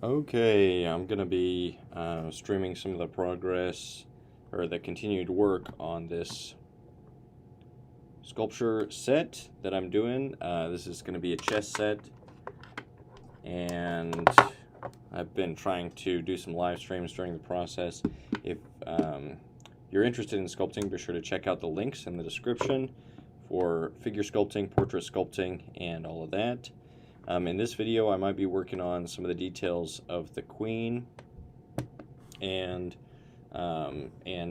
Okay, I'm gonna be streaming some of the progress or the continued work on this sculpture set that I'm doing. This is gonna be a chess set, and I've been trying to do some live streams during the process. If you're interested in sculpting, be sure to check out the links in the description for figure sculpting, portrait sculpting, and all of that. In this video, I might be working on some of the details of the queen and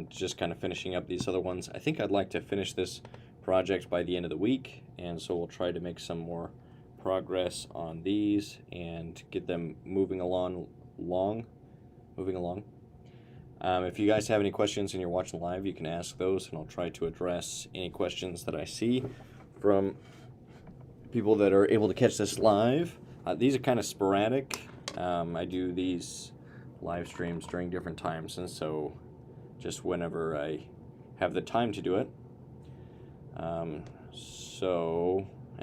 just kind of finishing up these other ones. I think I'd like to finish this project by the end of the week, and so we'll try to make some more progress on these and get them moving along. If you guys have any questions and you're watching live, you can ask those, and I'll try to address any questions that I see from people that are able to catch this live. These are kind of sporadic. I do these live streams during different times, and so just whenever I have the time to do it. And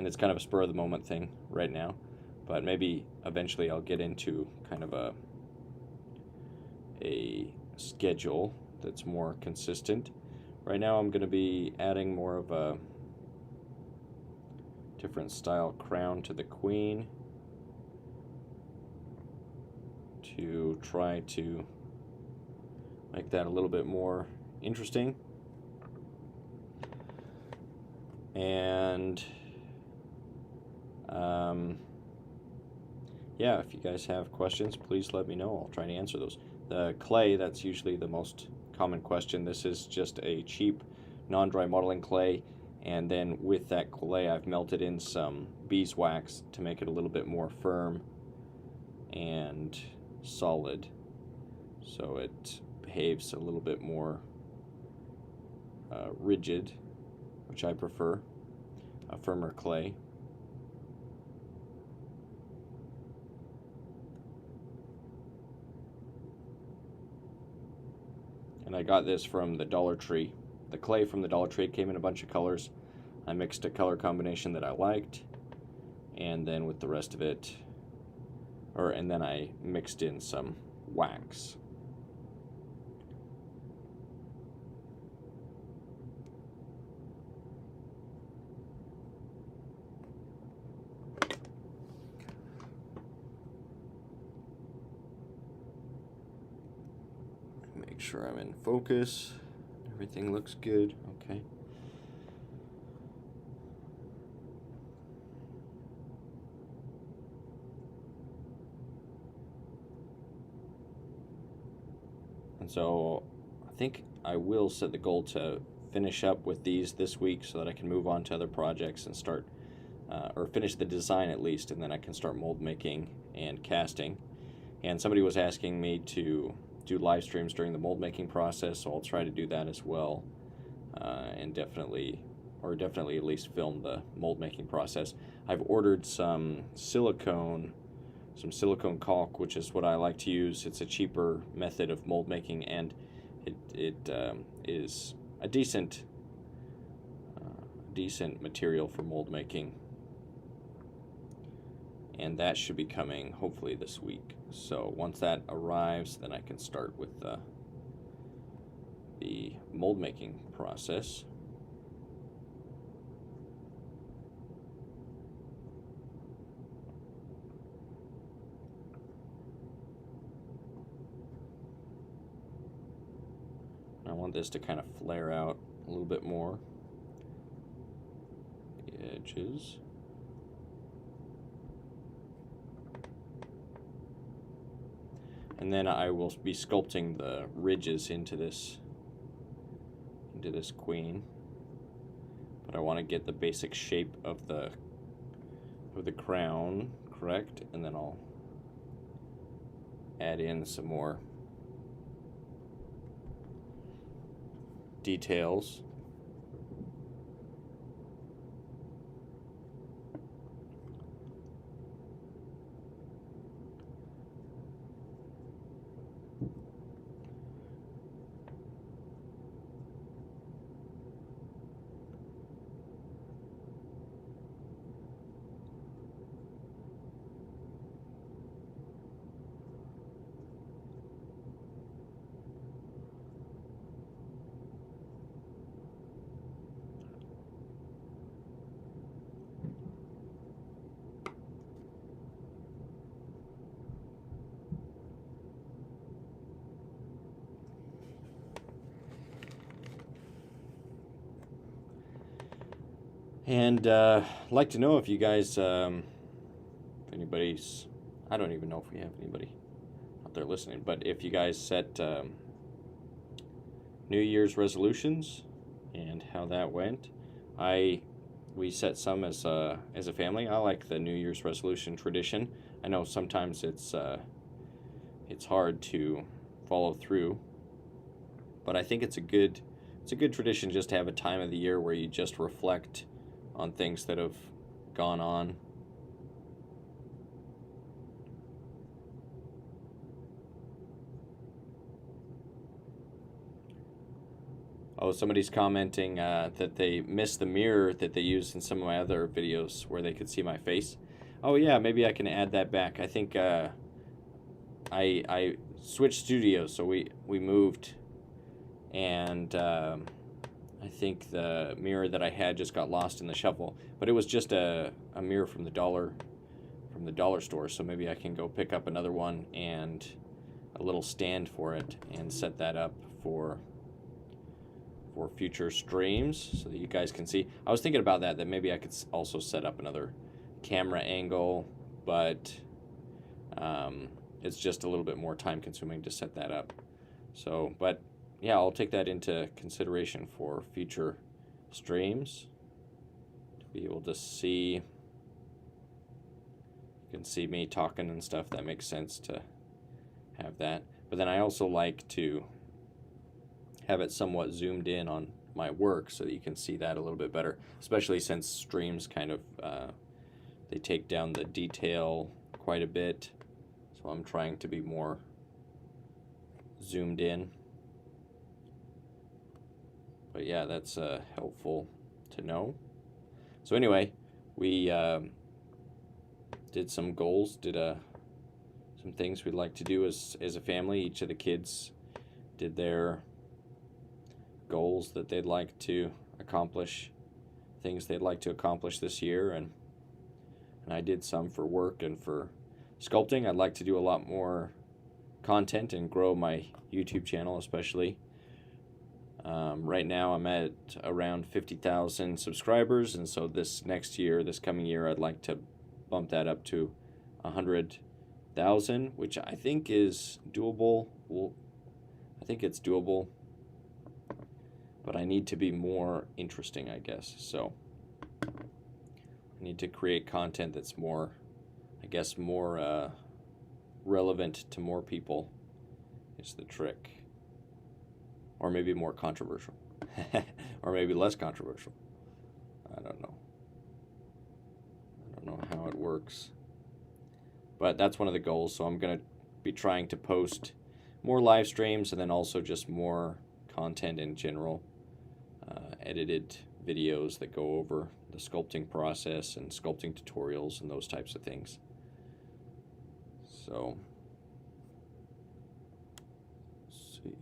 it's kind of a spur of the moment thing right now, but maybe eventually I'll get into kind of a schedule that's more consistent. Right now I'm going to be adding more of a different style crown to the queen to try to make that a little bit more interesting. And yeah, if you guys have questions, please let me know. I'll try to answer those. The clay, that's usually the most common question. This is just a cheap non-dry modeling clay, and then with that clay I've melted in some beeswax to make it a little bit more firm and solid, so it behaves a little bit more rigid, which I prefer, a firmer clay. And I got this from the Dollar Tree. The clay from the Dollar Tree came in a bunch of colors. I mixed a color combination that I liked, and then with the rest of it, and then I mixed in some wax. Make sure I'm in focus. Everything looks good. Okay. And so I think I will set the goal to finish up with these this week so that I can move on to other projects and start, or finish the design at least, and then I can start mold making and casting. And somebody was asking me to do live streams during the mold making process, so I'll try to do that as well, and definitely at least film the mold making process. I've ordered some silicone caulk, which is what I like to use. It's a cheaper method of mold making, and it is a decent material for mold making, and that should be coming hopefully this week. So once that arrives, then I can start with the mold making process. I want this to kind of flare out a little bit more, the edges. And then I will be sculpting the ridges into this queen. But I want to get the basic shape of the crown correct, and then I'll add in some more details. And I'd like to know if you guys, if anybody's, I don't even know if we have anybody out there listening, but if you guys set New Year's resolutions and how that went. We set some as a family. I like the New Year's resolution tradition. I know sometimes it's hard to follow through, but I think it's a good tradition just to have a time of the year where you just reflect on things that have gone on. Oh, somebody's commenting that they missed the mirror that they used in some of my other videos where they could see my face. Oh yeah, maybe I can add that back. I think I switched studios, so we moved, and I think the mirror that I had just got lost in the shuffle. But it was just a mirror from the dollar store, so maybe I can go pick up another one and a little stand for it and set that up for future streams so that you guys can see. I was thinking about that maybe I could also set up another camera angle, but it's just a little bit more time consuming to set that up. So, but yeah, I'll take that into consideration for future streams to be able to see. You can see me talking and stuff. That makes sense to have that. But then I also like to have it somewhat zoomed in on my work so that you can see that a little bit better, especially since streams kind of they take down the detail quite a bit, so I'm trying to be more zoomed in. But yeah, that's helpful to know. So anyway, we did some goals, did some things we'd like to do as a family. Each of the kids did their goals that they'd like to accomplish, things they'd like to accomplish this year, and I did some for work and for sculpting. I'd like to do a lot more content and grow my YouTube channel, especially. Right now I'm at around 50,000 subscribers, and so this coming year, I'd like to bump that up to 100,000, which I think is doable. I think it's doable, but I need to be more interesting, I guess. So I need to create content that's more, I guess, more relevant to more people is the trick. Or maybe more controversial. Or maybe less controversial. I don't know. I don't know how it works. But that's one of the goals, so I'm going to be trying to post more live streams and then also just more content in general. Edited videos that go over the sculpting process and sculpting tutorials and those types of things. So, let's see.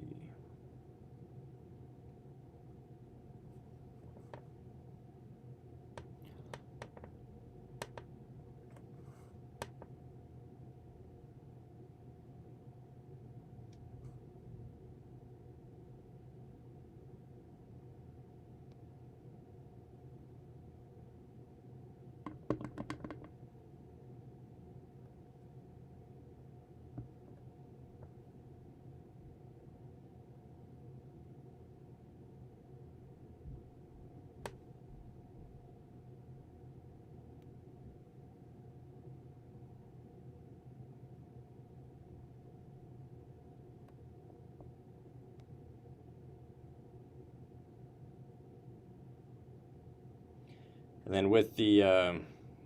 And then with the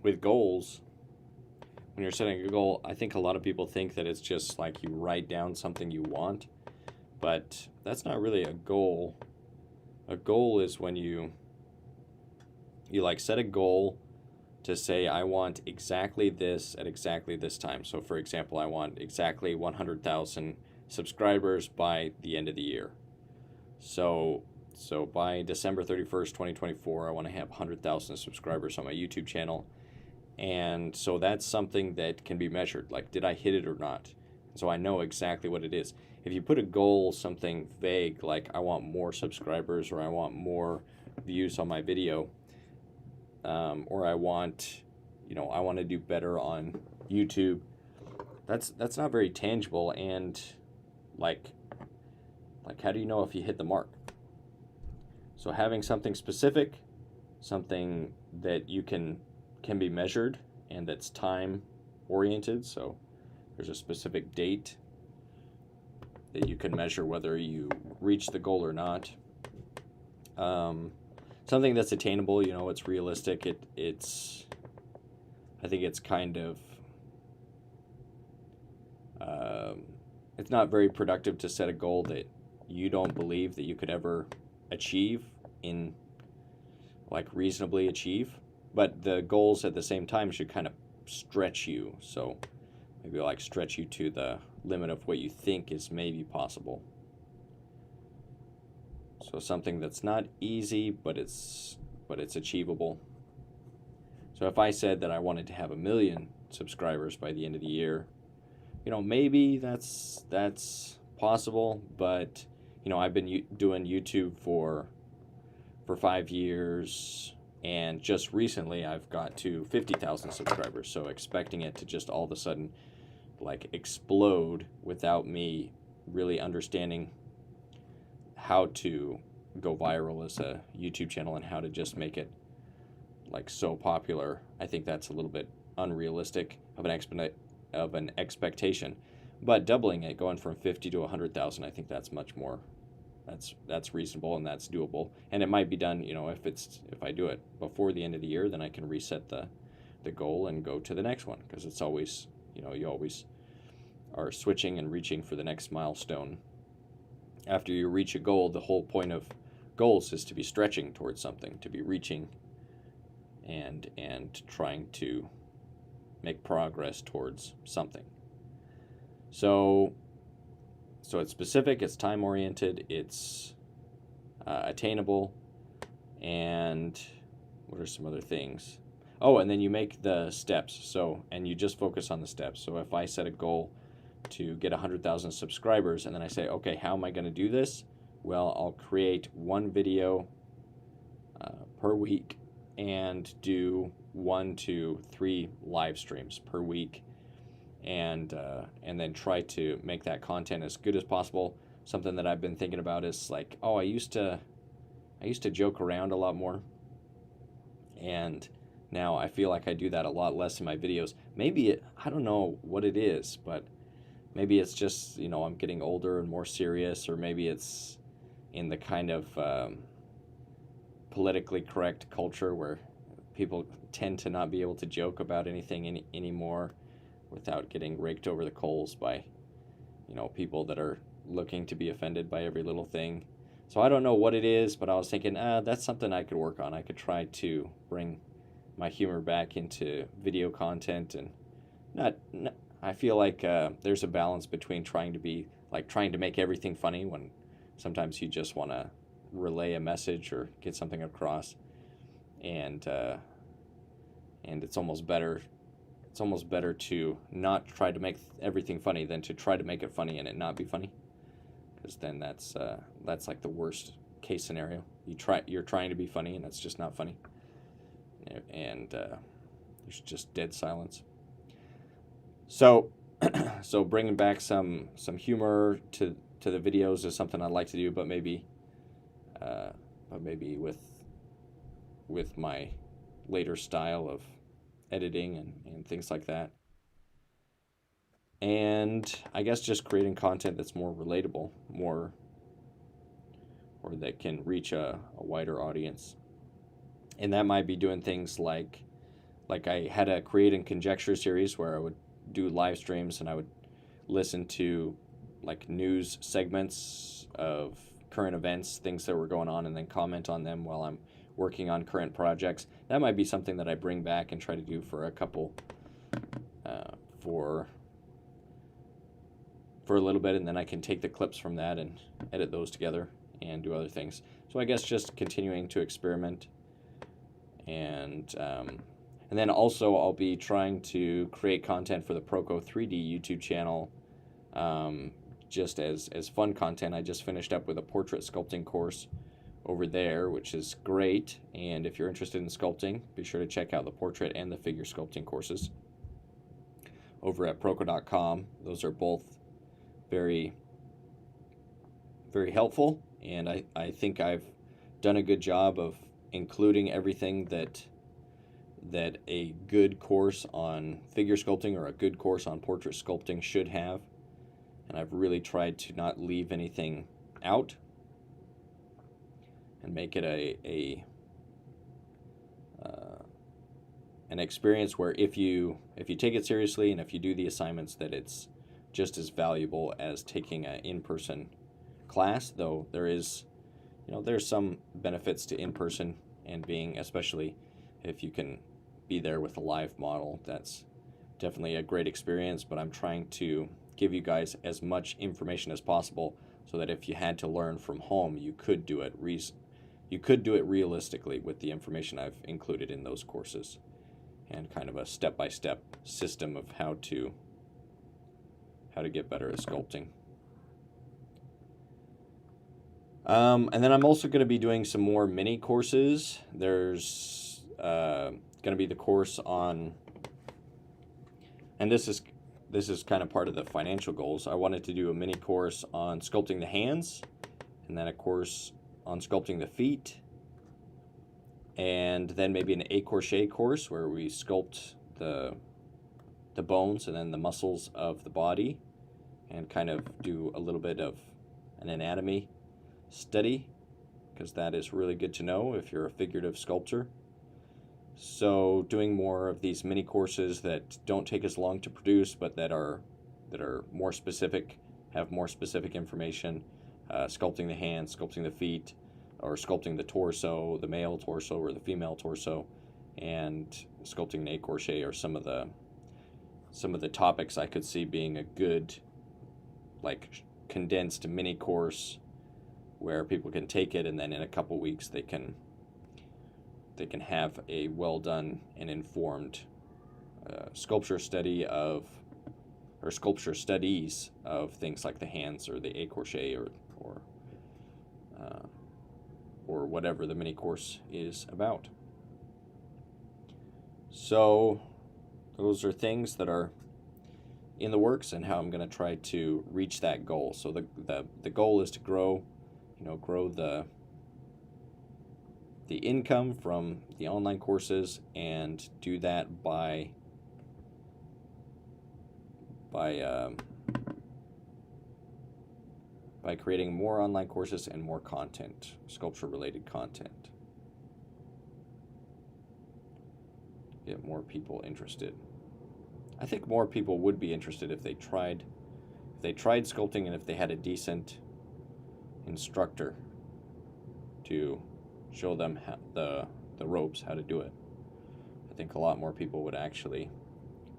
with goals, when you're setting a goal, I think a lot of people think that it's just like you write down something you want, but that's not really a goal. A goal is when you like set a goal to say, I want exactly this at exactly this time. So for example, I want exactly 100,000 subscribers by the end of the year. So by December 31st, 2024, I want to have 100,000 subscribers on my YouTube channel. And so that's something that can be measured. Like, did I hit it or not? So I know exactly what it is. If you put a goal, something vague, like I want more subscribers or I want more views on my video, or I want, I want to do better on YouTube. That's not very tangible, and like how do you know if you hit the mark? So having something specific, something that you can be measured and that's time oriented, so there's a specific date that you can measure whether you reach the goal or not. Something that's attainable, it's realistic. I think it's kind of, it's not very productive to set a goal that you don't believe that you could ever achieve reasonably achieve. But the goals at the same time should kind of stretch you. So maybe stretch you to the limit of what you think is maybe possible. So something that's not easy, but it's achievable. So if I said that I wanted to have 1 million subscribers by the end of the year, maybe that's possible, but I've been doing YouTube for 5 years, and just recently I've got to 50,000 subscribers. So expecting it to just all of a sudden explode without me really understanding how to go viral as a YouTube channel and how to just make it so popular, I think that's a little bit unrealistic of an expectation. But doubling it, going from 50 to 100,000, I think that's much more. That's reasonable, and that's doable. And it might be done, if I do it before the end of the year, then I can reset the goal and go to the next one, because it's always, you always are switching and reaching for the next milestone. After you reach a goal, the whole point of goals is to be stretching towards something, to be reaching and trying to make progress towards something. So it's specific, it's time oriented, it's attainable, and what are some other things? Oh, and then you make the steps. And you just focus on the steps. So if I set a goal to get 100,000 subscribers, and then I say, okay, how am I going to do this? Well, I'll create one video per week and do 1 to 3 live streams per week, and then try to make that content as good as possible. Something that I've been thinking about is I used to joke around a lot more, and now I feel like I do that a lot less in my videos. Maybe I don't know what it is, but maybe it's just I'm getting older and more serious, or maybe it's in the kind of politically correct culture where people tend to not be able to joke about anything anymore without getting raked over the coals by people that are looking to be offended by every little thing. So I don't know what it is, but I was thinking that's something I could work on. I could try to bring my humor back into video content, and not I feel like there's a balance between trying to make everything funny when sometimes you just want to relay a message or get something across, and it's almost better to not try to make everything funny than to try to make it funny and it not be funny, because then that's the worst case scenario. You're trying to be funny and it's just not funny, and there's just dead silence. So bringing back some humor to the videos is something I'd like to do, but maybe with my later style of editing and things like that. And I guess just creating content that's more relatable, or that can reach a wider audience. And that might be doing things like I had a Create and Conjecture series where I would do live streams and I would listen to news segments of current events, things that were going on, and then comment on them while I'm working on current projects. That might be something that I bring back and try to do for a couple for a little bit, and then I can take the clips from that and edit those together and do other things. So I guess just continuing to experiment, and then also I'll be trying to create content for the Proco 3D YouTube channel, just as fun content. I just finished up with a portrait sculpting course over there, which is great. And if you're interested in sculpting, be sure to check out the portrait and the figure sculpting courses over at Proco.com. Those are both very, very helpful, and I think I've done a good job of including everything that a good course on figure sculpting or a good course on portrait sculpting should have. And I've really tried to not leave anything out and make it an experience where if you take it seriously and if you do the assignments, that it's just as valuable as taking an in-person class. Though there's some benefits to in-person and being, especially if you can be there with a live model, that's definitely a great experience. But I'm trying to give you guys as much information as possible so that if you had to learn from home, you could do it realistically with the information I've included in those courses, and kind of a step-by-step system of how to get better at sculpting. And then I'm also going to be doing some more mini courses. There's going to be the course on, and this is kind of part of the financial goals. I wanted to do a mini course on sculpting the hands, and then a course on sculpting the feet, and then maybe an écorché course where we sculpt the bones and then the muscles of the body, and kind of do a little bit of an anatomy study, because that is really good to know if you're a figurative sculptor. So doing more of these mini courses that don't take as long to produce, but that are more specific, have more specific information, sculpting the hands, sculpting the feet, or sculpting the torso, the male torso or the female torso, and sculpting an écorché, or some of the topics I could see being a good, like, condensed mini course where people can take it, and then in a couple weeks they can have a well done and informed sculpture studies of things like the hands or the écorché or whatever the mini course is about. So those are things that are in the works, and how I'm going to try to reach that goal. So the goal is to grow the income from the online courses, and do that by creating more online courses and more content, sculpture related content. Get more people interested. I think more people would be interested if they tried sculpting, and if they had a decent instructor to show them the ropes, how to do it. I think a lot more people would actually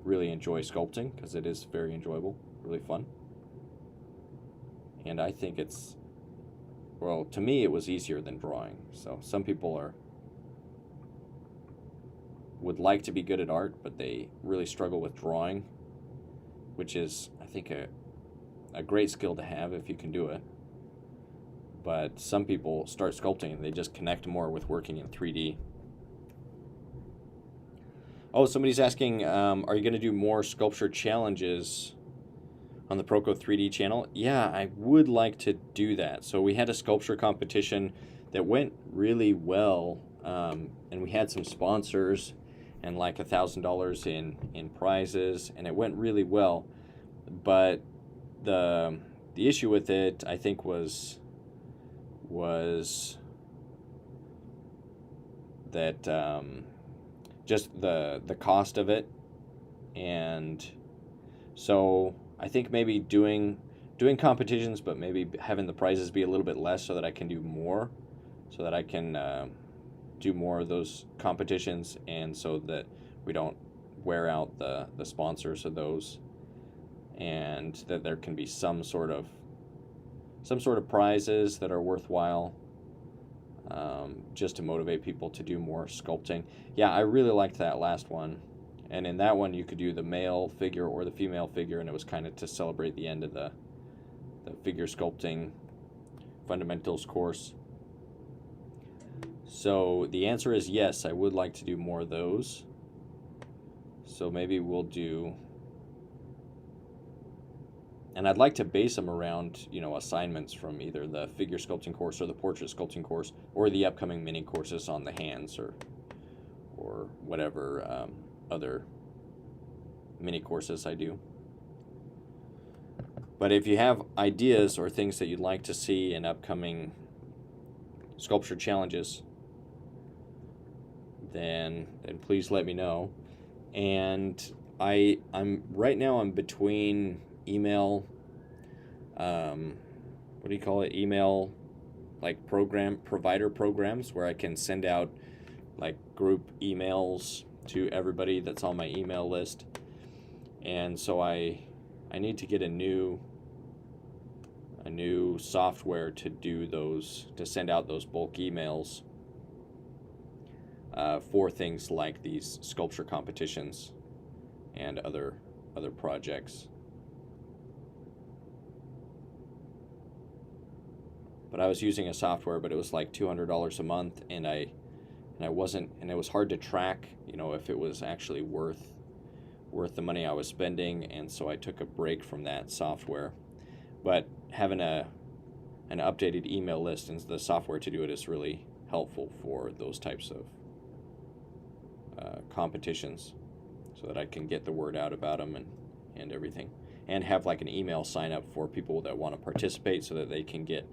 really enjoy sculpting, because it is very enjoyable, really fun. And I think to me it was easier than drawing. So some people would like to be good at art, but they really struggle with drawing, which is, I think, a great skill to have if you can do it. But some people start sculpting and they just connect more with working in 3D. Oh, somebody's asking, are you going to do more sculpture challenges on the Proco 3D channel? Yeah, I would like to do that. So we had a sculpture competition that went really well, and we had some sponsors and like $1,000 in prizes, and it went really well. But the issue with it, I think, was that just the cost of it. And so I think maybe doing competitions, but maybe having the prizes be a little bit less, so that I can do more, so that I can do more of those competitions, and so that we don't wear out the sponsors of those, and that there can be some sort of prizes that are worthwhile, just to motivate people to do more sculpting. Yeah, I really liked that last one. And in that one, you could do the male figure or the female figure, and it was kind of to celebrate the end of the figure sculpting fundamentals course. So the answer is yes, I would like to do more of those. So maybe we'll do, and I'd like to base them around, assignments from either the figure sculpting course or the portrait sculpting course or the upcoming mini courses on the hands or whatever other mini courses I do. But if you have ideas or things that you'd like to see in upcoming sculpture challenges, then please let me know. And I'm right now I'm between email, what do you call it? Email, like provider programs where I can send out like group emails to everybody that's on my email list. And so I need to get a new software to do those, to send out those bulk emails for things like these sculpture competitions and other projects. But I was using a software, but it was like $200 a month, and it was hard to track, if it was actually worth the money I was spending, and so I took a break from that software. But having an updated email list and the software to do it is really helpful for those types of competitions, so that I can get the word out about them and everything, and have like an email sign up for people that want to participate so that they can get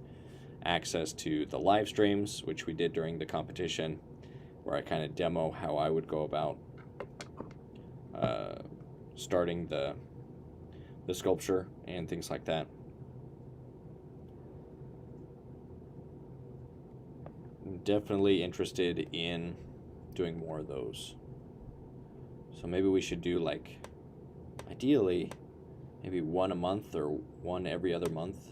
access to the live streams, which we did during the competition, where I kind of demo how I would go about starting the sculpture and things like that. I'm definitely interested in doing more of those. So maybe we should do, like, ideally maybe one a month or one every other month,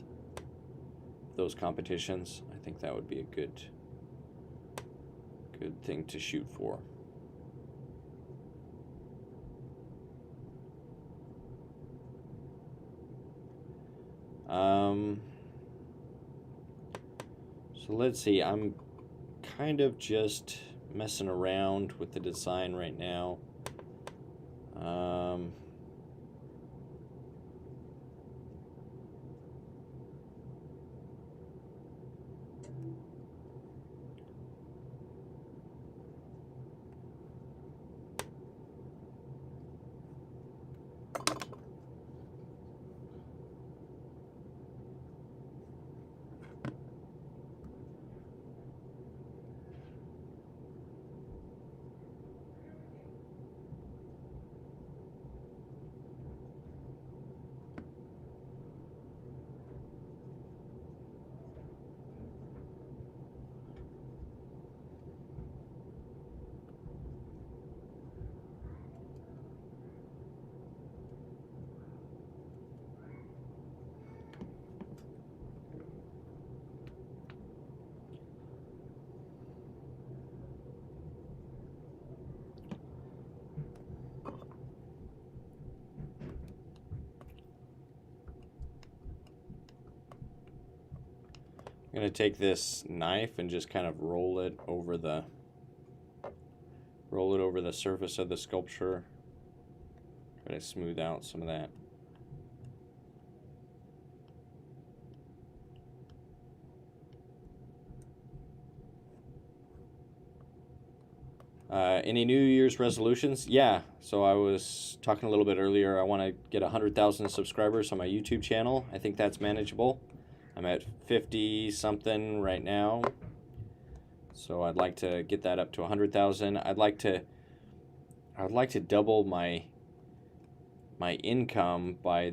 those competitions. I think that would be a good thing to shoot for. So let's see, I'm kind of just messing around with the design right now. I'm going to take this knife and just kind of roll it over the surface of the sculpture. Try to smooth out some of that. Any New Year's resolutions? Yeah, so I was talking a little bit earlier. I want to get 100,000 subscribers on my YouTube channel. I think that's manageable. I'm at 50 something right now, so I'd like to get that up to 100,000. I'd like to double my income by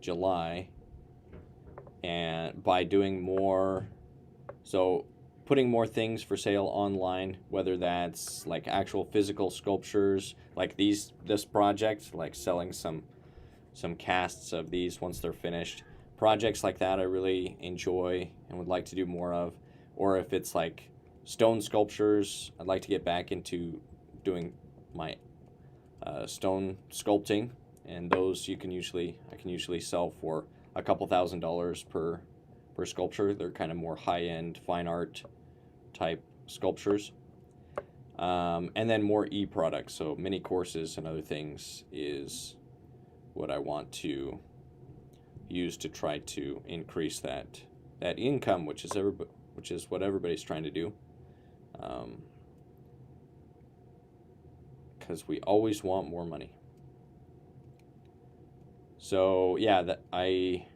July, and by doing more, so putting more things for sale online, whether that's like actual physical sculptures like this project, like selling some casts of these once they're finished. Projects like that I really enjoy and would like to do more of. Or if it's like stone sculptures, I'd like to get back into doing my stone sculpting, and those I can usually sell for a couple $1,000s per for sculpture. They're kind of more high-end fine art type sculptures. And then more e-products, so mini courses and other things is what I want to use to try to increase that income, which is what everybody's trying to do. Because we always want more money. So yeah, that I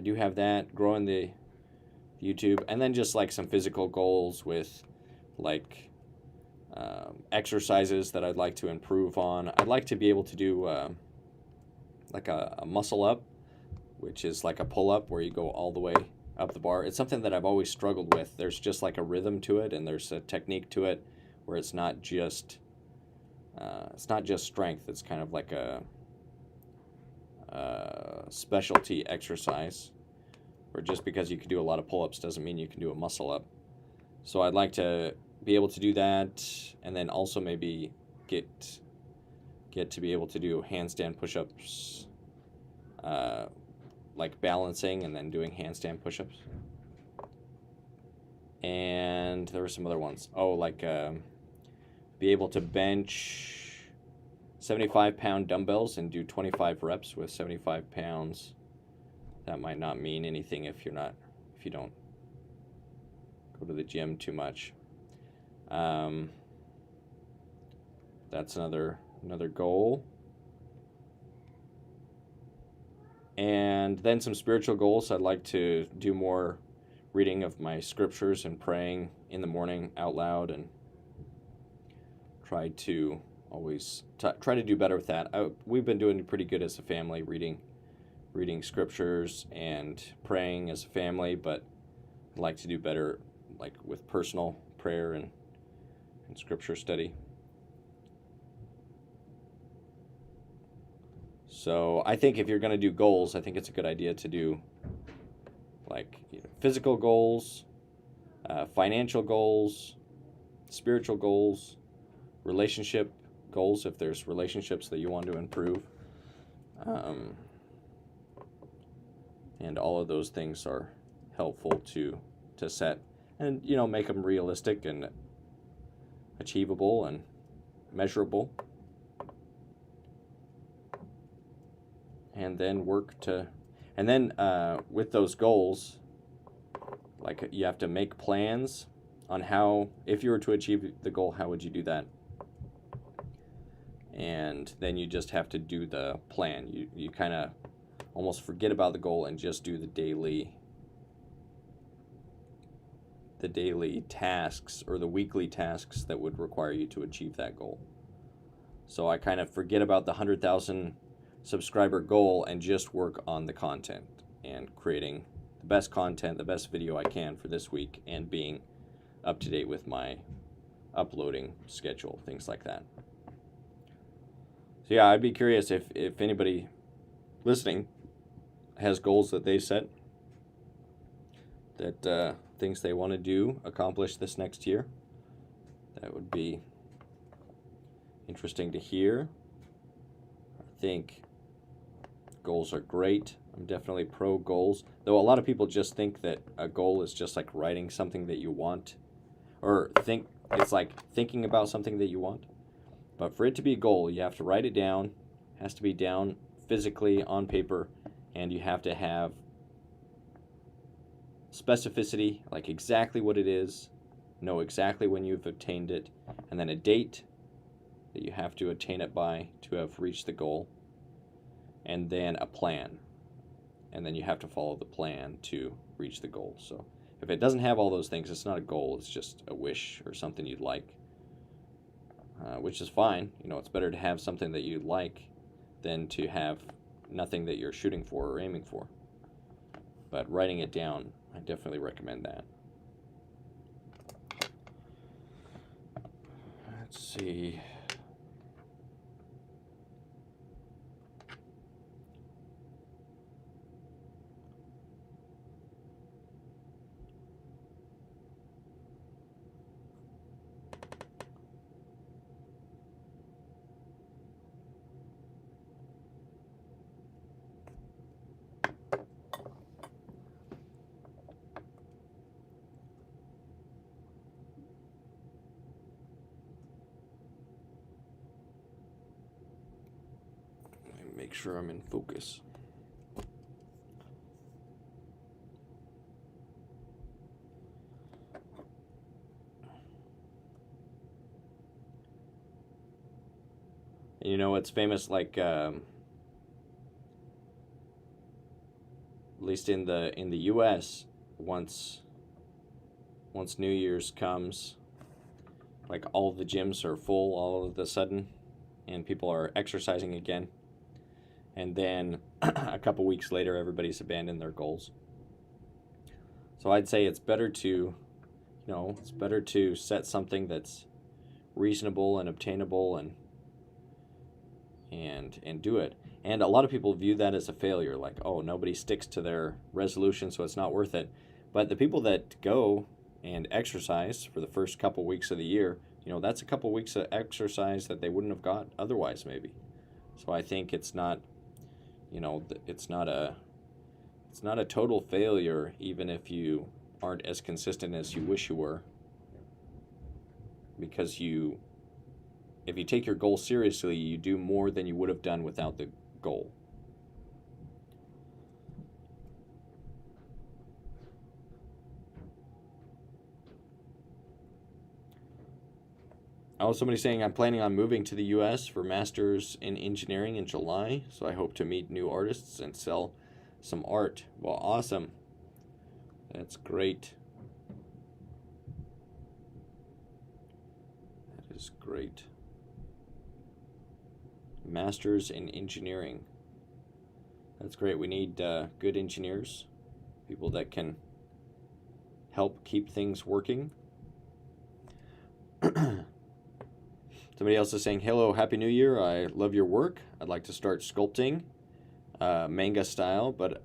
do have that, growing the YouTube, and then just like some physical goals with like exercises that I'd like to improve on. I'd like to be able to do like a muscle up, which is like a pull up where you go all the way up the bar. It's something that I've always struggled with. There's just like a rhythm to it, and there's a technique to it where it's not just strength. It's kind of like a specialty exercise, where just because you can do a lot of pull-ups doesn't mean you can do a muscle up. So I'd like to be able to do that, and then also maybe get to be able to do handstand push-ups, like balancing and then doing handstand push-ups. And there were some other ones. Oh, like be able to bench 75-pound dumbbells and do 25 reps with 75 pounds. That might not mean anything if you don't go to the gym too much. That's another goal. And then some spiritual goals. I'd like to do more reading of my scriptures and praying in the morning out loud, and try to do better with that. We've been doing pretty good as a family, reading scriptures and praying as a family, but I'd like to do better like with personal prayer and scripture study. So I think if you're going to do goals, I think it's a good idea to do like physical goals, financial goals, spiritual goals, relationship goals if there's relationships that you want to improve. And all of those things are helpful to set, and make them realistic and achievable and measurable. And then with those goals, like you have to make plans on how, if you were to achieve the goal, how would you do that? And then you just have to do the plan. You kind of almost forget about the goal and just do the daily tasks or the weekly tasks that would require you to achieve that goal. So I kind of forget about the 100,000 subscriber goal and just work on the content and creating the best content, the best video I can for this week, and being up to date with my uploading schedule, things like that. So yeah, I'd be curious if anybody listening has goals that they set, that things they want to accomplish this next year. That would be interesting to hear. I think goals are great. I'm definitely pro goals, though a lot of people just think that a goal is just like writing something that you want, or it's like thinking about something that you want. But for it to be a goal, you have to write it down. It has to be down physically on paper, and you have to have specificity, like exactly what it is, know exactly when you've obtained it, and then a date that you have to attain it by to have reached the goal, and then a plan. And then you have to follow the plan to reach the goal. So if it doesn't have all those things, it's not a goal, it's just a wish or something you'd like, which is fine. It's better to have something that you like than to have nothing that you're shooting for or aiming for. But writing it down, I definitely recommend that. Let's see. make sure I'm in focus. And you know, it's famous, like at least in the U.S. once New Year's comes, like all the gyms are full all of a sudden, and people are exercising again. And then a couple weeks later, everybody's abandoned their goals. So I'd say it's better to, set something that's reasonable and obtainable and do it. And a lot of people view that as a failure, like, oh, nobody sticks to their resolution, so it's not worth it. But the people that go and exercise for the first couple weeks of the year, that's a couple weeks of exercise that they wouldn't have got otherwise, maybe. So I think it's not, it's not a total failure, even if you aren't as consistent as you wish you were, because if you take your goal seriously, you do more than you would have done without the goal. Oh, somebody's saying, I'm planning on moving to the U.S. for Masters in Engineering in July, so I hope to meet new artists and sell some art. Well, awesome. That's great. That is great. Masters in Engineering. That's great. We need good engineers, people that can help keep things working. Somebody else is saying, hello, Happy New Year. I love your work. I'd like to start sculpting, manga style, but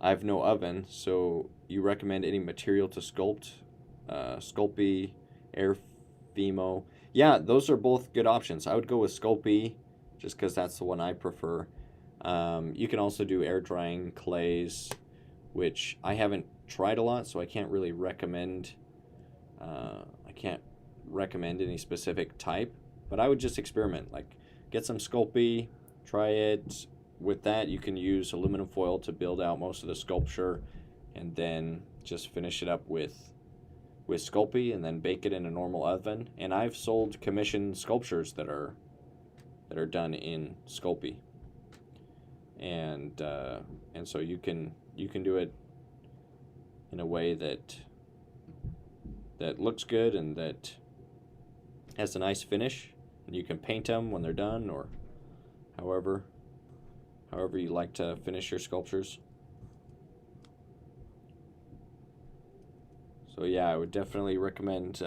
I've no oven, so you recommend any material to sculpt? Sculpey, Air Fimo. Yeah, those are both good options. I would go with Sculpey, just because that's the one I prefer. You can also do air drying clays, which I haven't tried a lot, so I can't really recommend. Any specific type, but I would just experiment. Like, get some Sculpey, try it. With that, you can use aluminum foil to build out most of the sculpture, and then just finish it up with Sculpey, and then bake it in a normal oven. And I've sold commissioned sculptures that are done in Sculpey, and so you can do it in a way that looks good and that has a nice finish, and you can paint them when they're done, or however you like to finish your sculptures. So yeah, I would definitely recommend.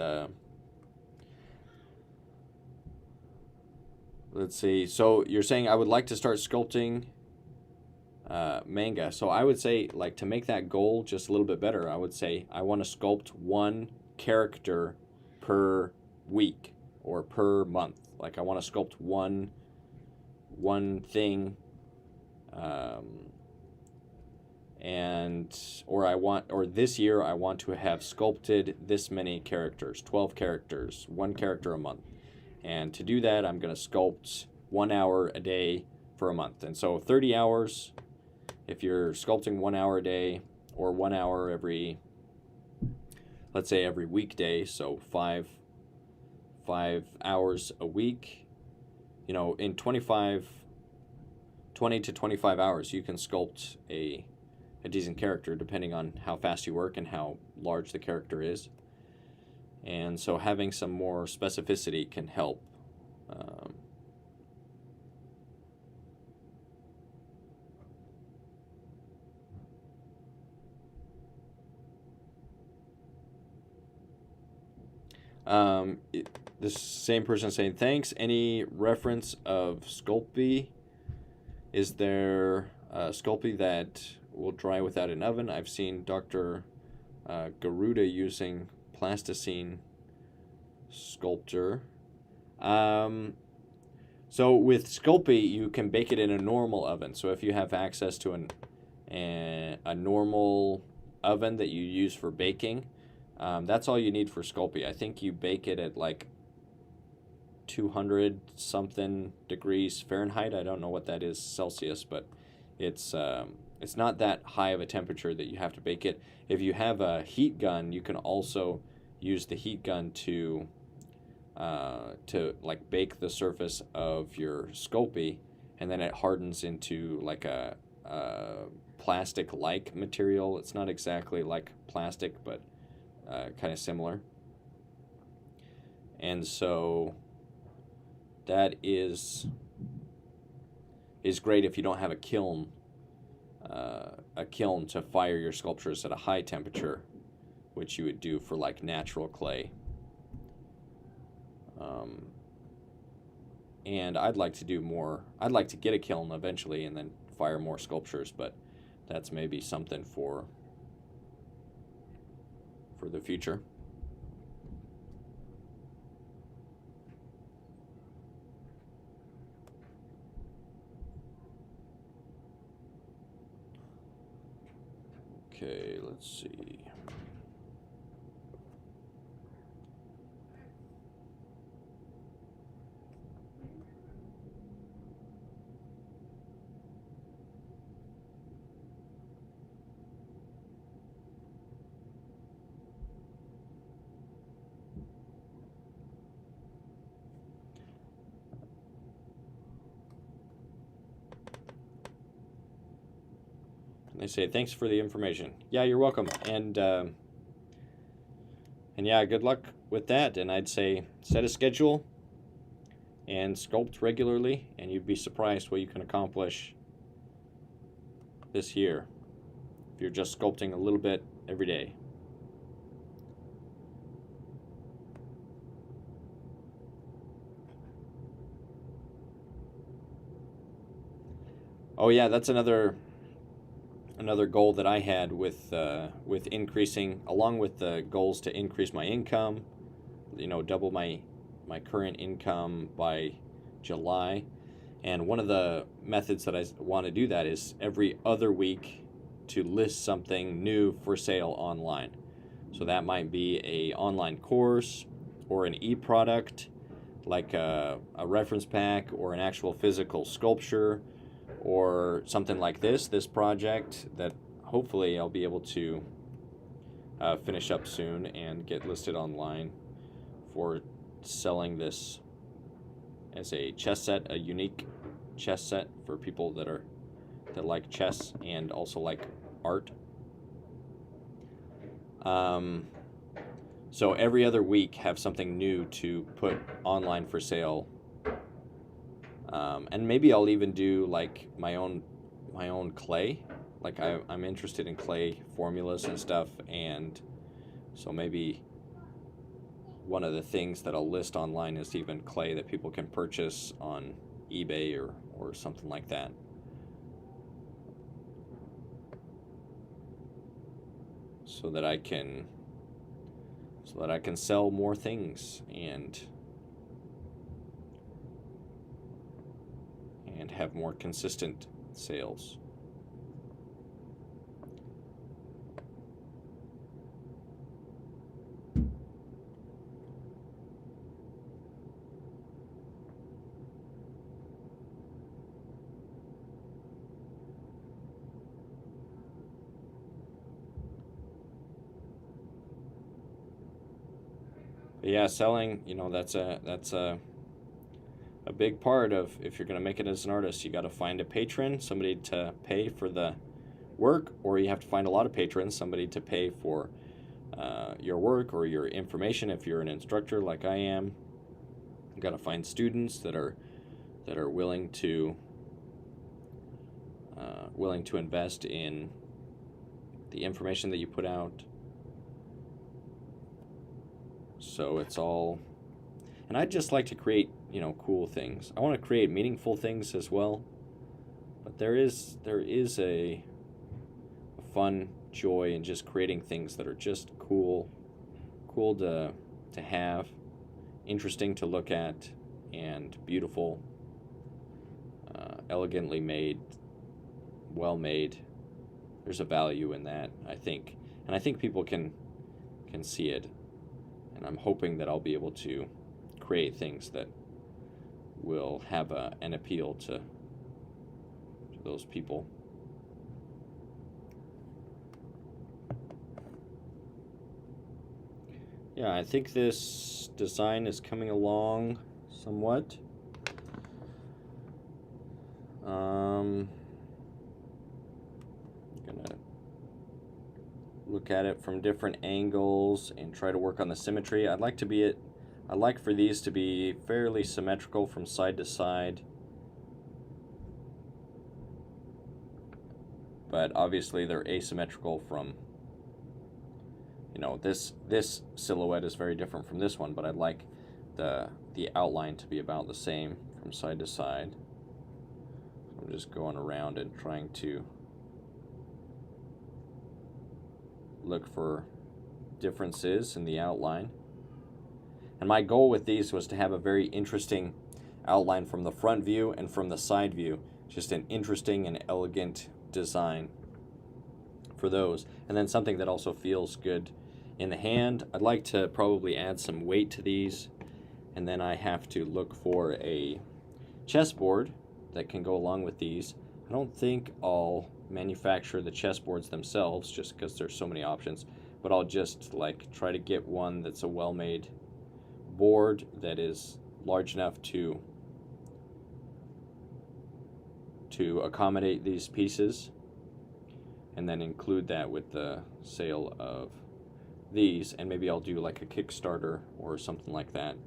Let's see. So you're saying I would like to start sculpting manga. So I would say, like, to make that goal just a little bit better, I would say I want to sculpt one character per week or per month. Like, I want to sculpt one thing, or this year I want to have sculpted this many characters, 12 characters, one character a month. And to do that, I'm going to sculpt 1 hour a day for a month. And so 30 hours, if you're sculpting 1 hour a day, or 1 hour every, let's say every weekday, so 5 hours a week, in 20 to 25 hours, you can sculpt a decent character, depending on how fast you work and how large the character is. And so having some more specificity can help. This same person saying, thanks. Any reference of Sculpey? Is there Sculpey that will dry without an oven? I've seen Dr. Garuda using plasticine sculptor. So with Sculpey, you can bake it in a normal oven. So if you have access to a normal oven that you use for baking, that's all you need for Sculpey. I think you bake it at like 200 something degrees Fahrenheit. I don't know what that is Celsius, but it's not that high of a temperature that you have to bake it. If you have a heat gun, you can also use the heat gun to like bake the surface of your Sculpey, and then it hardens into like a plastic-like material. It's not exactly like plastic, but kind of similar. And so that is great if you don't have a kiln to fire your sculptures at a high temperature, which you would do for like natural clay. And I'd like to do more. I'd like to get a kiln eventually and then fire more sculptures, but that's maybe something for the future. Okay, let's see. They say, thanks for the information. Yeah, you're welcome. And yeah, good luck with that. And I'd say set a schedule and sculpt regularly, and you'd be surprised what you can accomplish this year if you're just sculpting a little bit every day. Oh yeah, that's another goal that I had with increasing, along with the goals to increase my income, double my current income by July. And one of the methods that I want to do that is every other week to list something new for sale online. So that might be a online course or an e-product like a reference pack or an actual physical sculpture, or something like this project that hopefully I'll be able to finish up soon and get listed online for selling this as a chess set, a unique chess set for people that like chess and also like art. So every other week have something new to put online for sale. And maybe I'll even do like my own clay. Like I'm interested in clay formulas and stuff, and so maybe one of the things that I'll list online is even clay that people can purchase on eBay or something like that. So that I can sell more things and have more consistent sales. But yeah, selling, that's a big part of, if you're going to make it as an artist, you got to find a patron, somebody to pay for the work, or you have to find a lot of patrons, somebody to pay for your work or your information if you're an instructor like I am. You got to find students that are willing to invest in the information that you put out. So it's all, and I'd just like to create cool things. I want to create meaningful things as well, but there is a fun joy in just creating things that are just cool to have, interesting to look at, and beautiful, elegantly made, well made. There's a value in that, I think, and I think people can see it, and I'm hoping that I'll be able to create things that will have an appeal to those people. Yeah, I think this design is coming along somewhat. I'm gonna look at it from different angles and try to work on the symmetry. I'd like for these to be fairly symmetrical from side to side, but obviously they're asymmetrical from, you know, this silhouette is very different from this one, but I'd like the outline to be about the same from side to side. I'm just going around and trying to look for differences in the outline. And my goal with these was to have a very interesting outline from the front view and from the side view. Just an interesting and elegant design for those. And then something that also feels good in the hand. I'd like to probably add some weight to these. And then I have to look for a chessboard that can go along with these. I don't think I'll manufacture the chessboards themselves just because there's so many options, but I'll just like try to get one that's a well-made board that is large enough to accommodate these pieces, and then include that with the sale of these. And maybe I'll do like a Kickstarter or something like that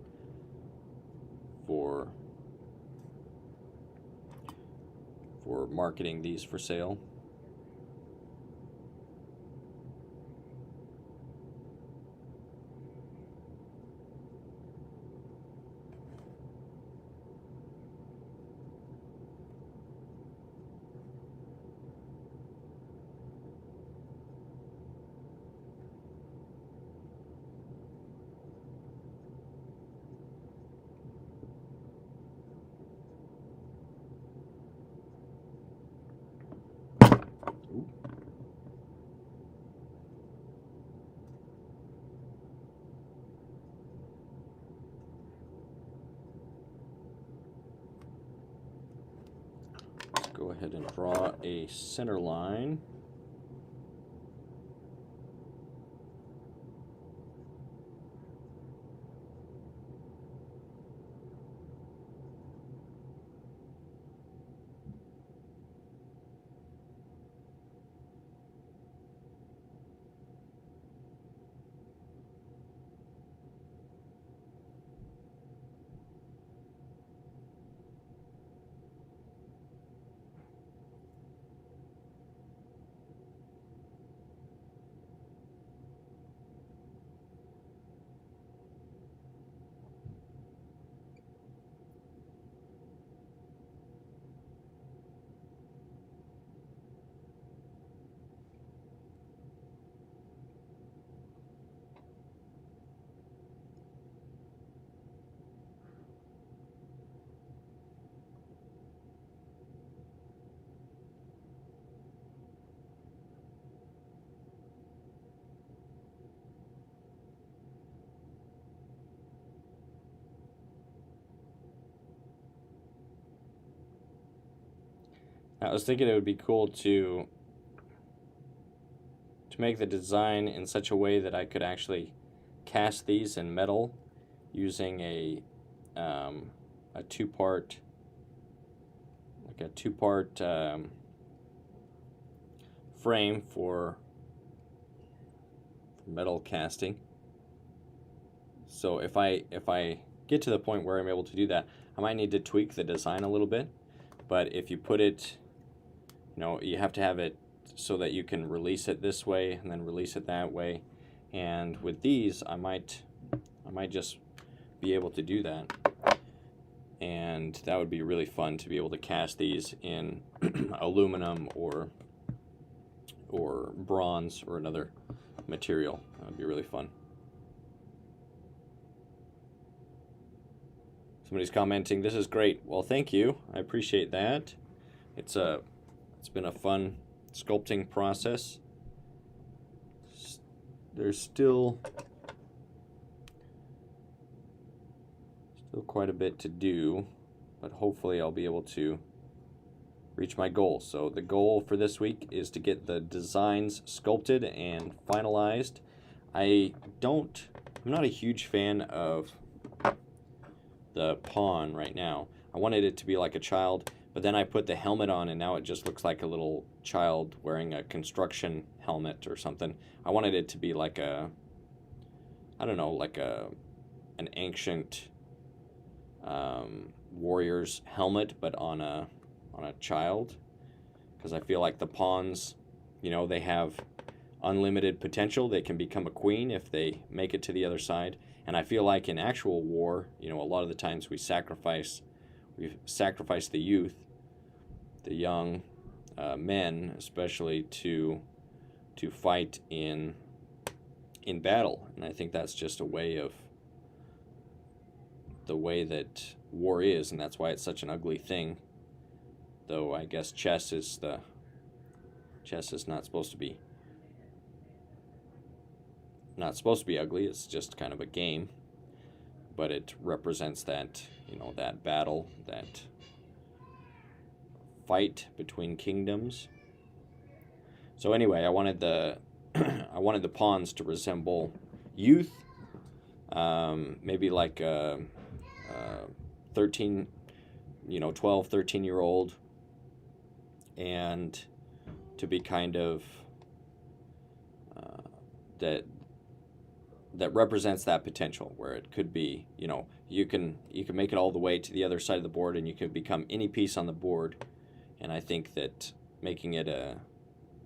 for marketing these for sale. Go ahead and draw a center line. I was thinking it would be cool to make the design in such a way that I could actually cast these in metal using a two-part frame for metal casting. So if I get to the point where I'm able to do that, I might need to tweak the design a little bit. But if you put it, you know, you have to have it so that you can release it this way and then release it that way. And with these, I might just be able to do that. And that would be really fun to be able to cast these in aluminum or bronze or another material. That would be really fun. Somebody's commenting, "This is great." Well, thank you. I appreciate that. It's been a fun sculpting process. There's still quite a bit to do. but hopefully I'll be able to reach my goal. So the goal for this week is to get the designs sculpted and finalized. I'm not a huge fan of the pawn right now. I wanted it to be like a child, but then I put the helmet on and now it just looks like a little child wearing a construction helmet or something. I wanted it to be like a, I don't know, like an ancient warrior's helmet, but on a child, because I feel like the pawns, they have unlimited potential. They can become a queen if they make it to the other side. And I feel like in actual war, a lot of the times we sacrifice the youth, the young men, especially to fight in battle. And I think that's just a way of the way that war is, and that's why it's such an ugly thing. Though I guess chess is not supposed to be ugly. It's just kind of a game, but it represents that, that battle, that fight between kingdoms. So anyway, I wanted the pawns to resemble youth, maybe like a 12, 13-year-old, and to be kind of that represents that potential, where it could be, you can make it all the way to the other side of the board and you can become any piece on the board. And I think that making it a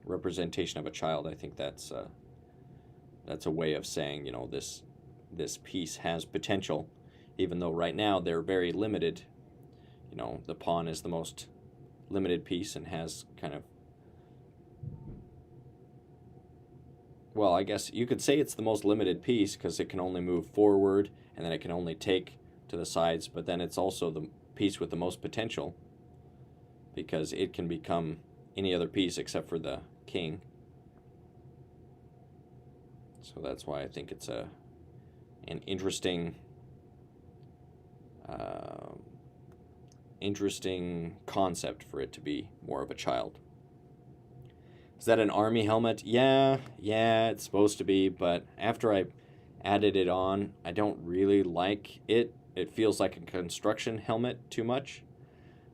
representation of a child, I think that's a way of saying, this piece has potential, even though right now they're very limited. The pawn is the most limited piece and has kind of, well, I guess you could say it's the most limited piece because it can only move forward and then it can only take to the sides, but then it's also the piece with the most potential because it can become any other piece except for the king. So that's why I think it's an interesting concept for it to be more of a child. Is that an army helmet? Yeah, it's supposed to be, but after I added it on, I don't really like it. It feels like a construction helmet too much.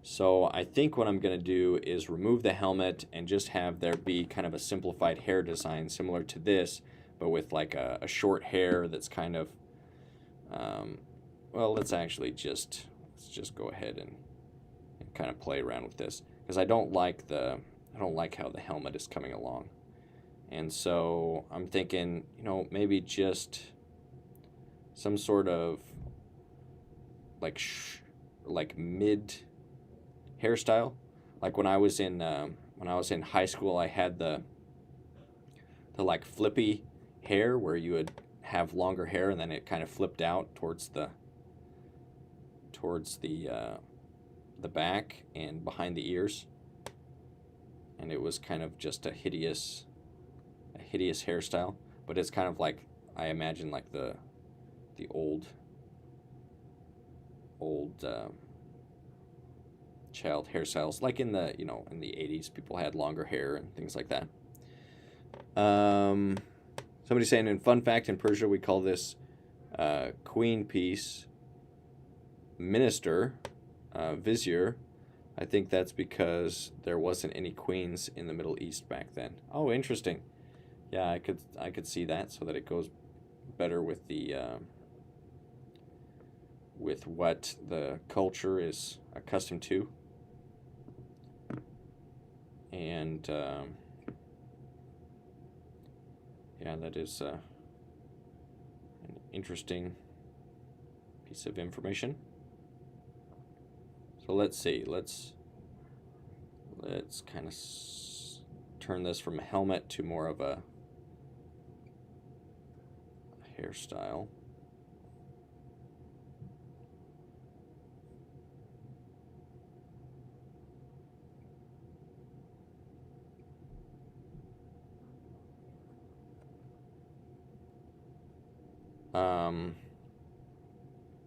So I think what I'm going to do is remove the helmet and just have there be kind of a simplified hair design similar to this, but with like a short hair that's kind of, well, let's just go ahead and kind of play around with this, because I don't like how the helmet is coming along. And so I'm thinking, maybe just some sort of like mid hairstyle. Like when I was in high school, I had the like flippy hair where you would have longer hair and then it kind of flipped out towards the back and behind the ears, and it was kind of just a hideous hairstyle. But it's kind of like, I imagine, like the old child hairstyles, like in the in the 80s, people had longer hair and things like that. Somebody's saying, in fun fact, in Persia we call this queen piece minister, vizier. I think that's because there wasn't any queens in the Middle East back then. Oh, interesting. Yeah, I could see that, so that it goes better with the with what the culture is accustomed to. And yeah, that is an interesting piece of information. So let's see. Let's kind of turn this from a helmet to more of a hairstyle.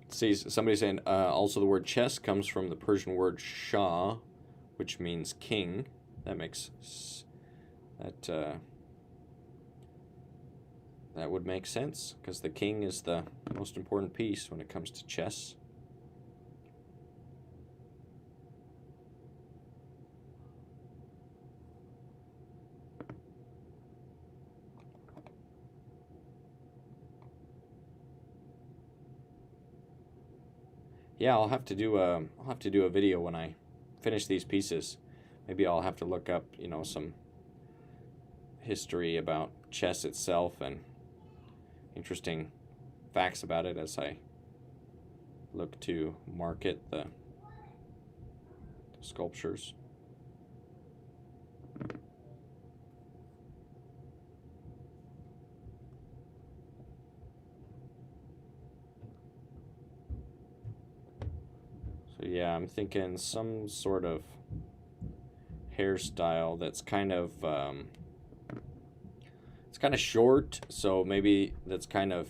See, somebody saying also the word chess comes from the Persian word shah, which means king. That makes that that would make sense, because the king is the most important piece when it comes to chess. Yeah, I'll have to do a video when I finish these pieces. Maybe I'll have to look up, you know, some history about chess itself and interesting facts about it as I look to market the sculptures. So yeah, I'm thinking some sort of hairstyle that's kind of it's kind of short, so maybe that's kind of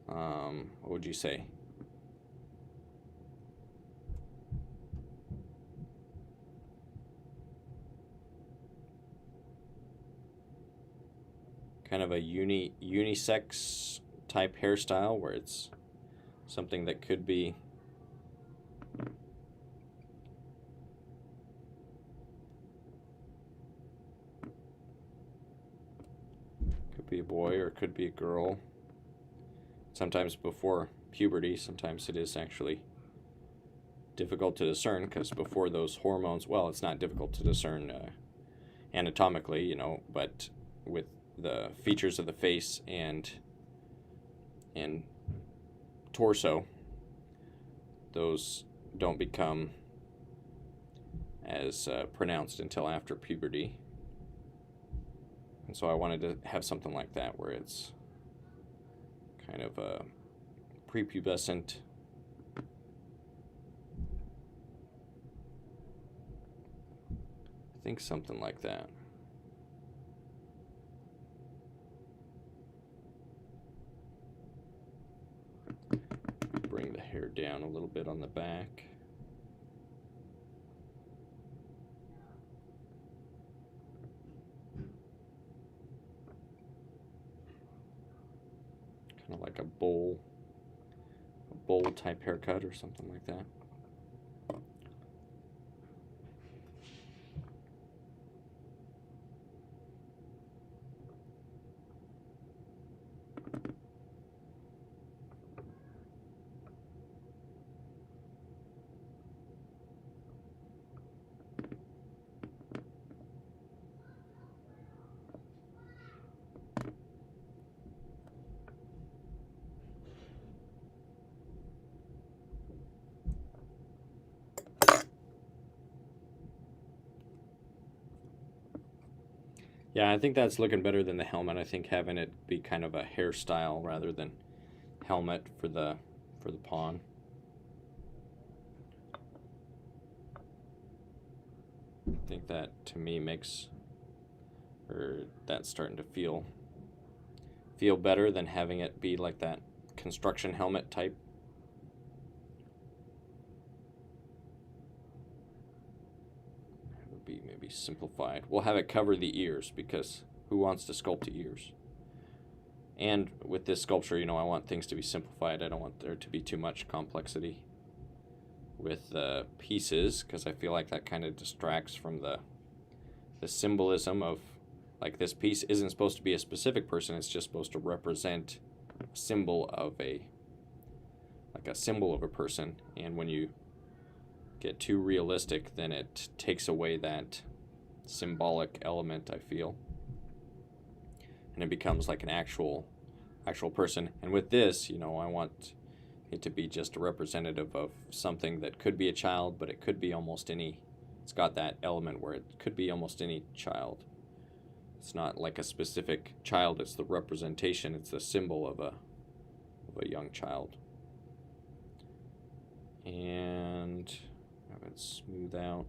what would you say? Kind of a unisex type hairstyle where it's something that could be a boy or it could be a girl. Sometimes before puberty, sometimes it is actually difficult to discern, because before those hormones, well, it's not difficult to discern anatomically, you know, but with the features of the face and torso, those don't become as pronounced until after puberty. And so I wanted to have something like that where it's kind of a prepubescent, I think something like that. Bring the hair down a little bit on the back. Kind of like a bowl type haircut or something like that. Yeah, I think that's looking better than the helmet. I think having it be kind of a hairstyle rather than helmet for the pawn. I think that to me makes, or that's starting to feel better than having it be like that construction helmet type. It would be maybe simplified. We'll have it cover the ears, because who wants to sculpt the ears? And with this sculpture, you know, I want things to be simplified. I don't want there to be too much complexity with the pieces, because I feel like that kind of distracts from the symbolism of, like, this piece isn't supposed to be a specific person, it's just supposed to represent a symbol of a person, and when you get too realistic, then it takes away that symbolic element, I feel, and it becomes like an actual person. And with this, you know, I want it to be just a representative of something that could be a child, but it could be almost any, it's got that element where it could be almost any child. It's not like a specific child, it's the representation, it's the symbol of a young child. And have it smooth out.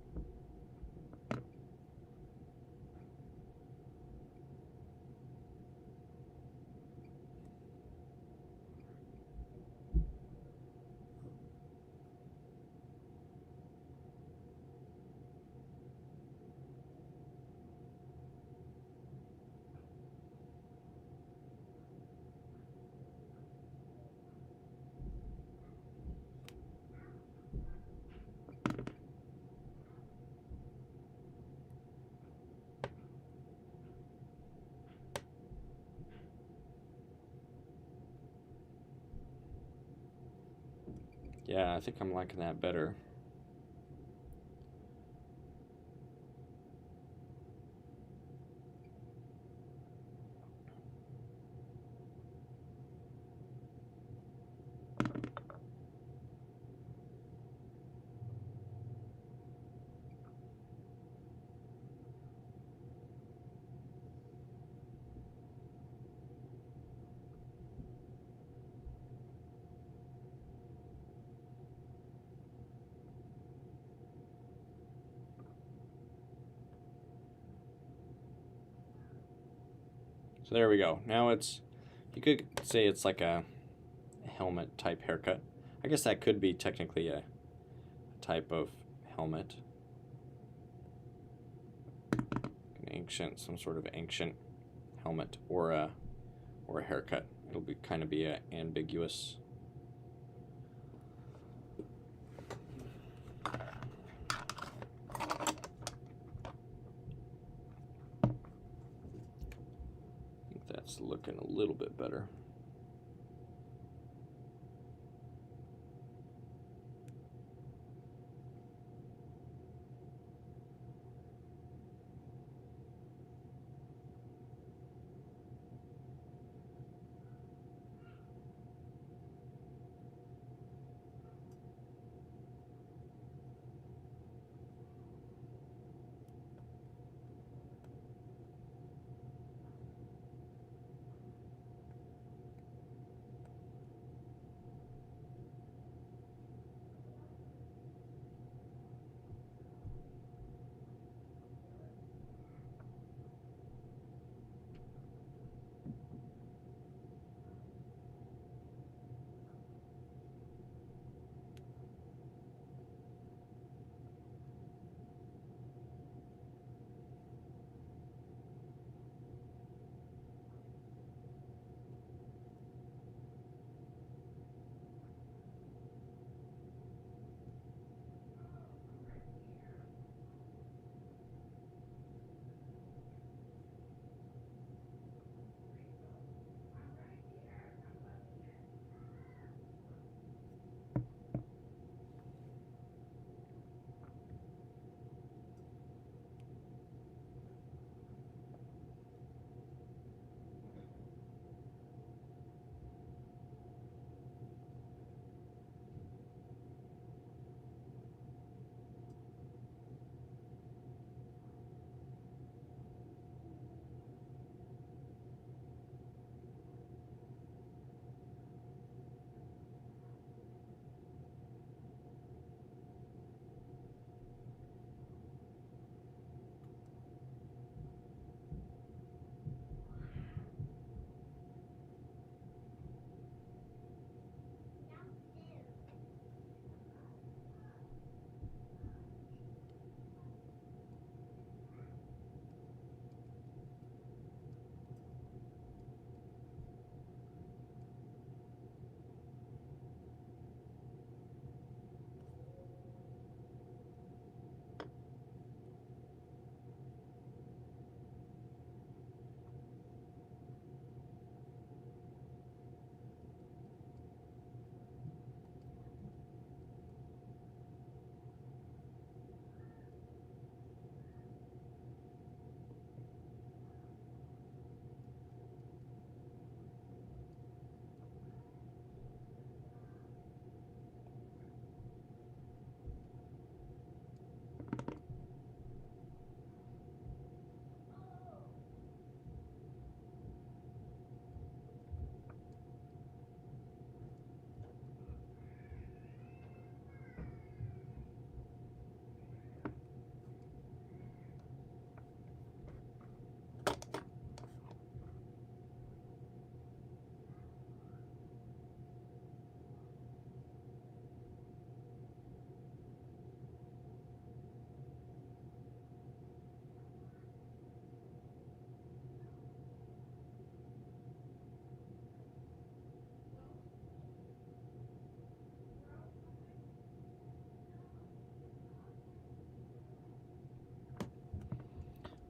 Yeah, I think I'm liking that better. So there we go. Now it's, you could say it's like a helmet type haircut. I guess that could be technically a type of helmet. An ancient, some sort of ancient helmet or a haircut. It'll be kind of be ambiguous. I think that's looking a little bit better.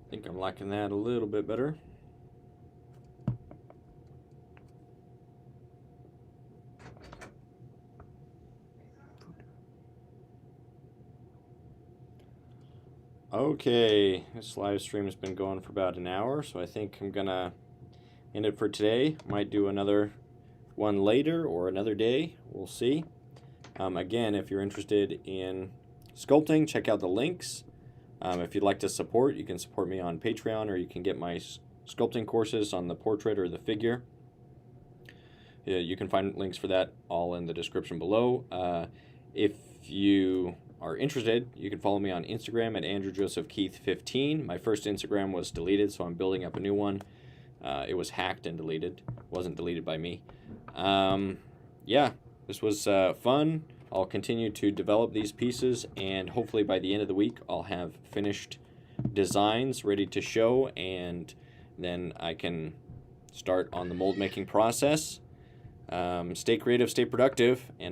I think I'm liking that a little bit better. Okay, this live stream has been going for about an hour, so I think I'm gonna end it for today. Might do another one later or another day. We'll see. Again, if you're interested in sculpting, check out the links. If you'd like to support, you can support me on Patreon, or you can get my sculpting courses on the portrait or the figure. Yeah, you can find links for that all in the description below. If you are interested, you can follow me on Instagram at AndrewJosephKeith15. My first Instagram was deleted, so I'm building up a new one. It was hacked and deleted. It wasn't deleted by me. Yeah, this was fun. I'll continue to develop these pieces, and hopefully by the end of the week I'll have finished designs ready to show, and then I can start on the mold making process. Stay creative, stay productive, and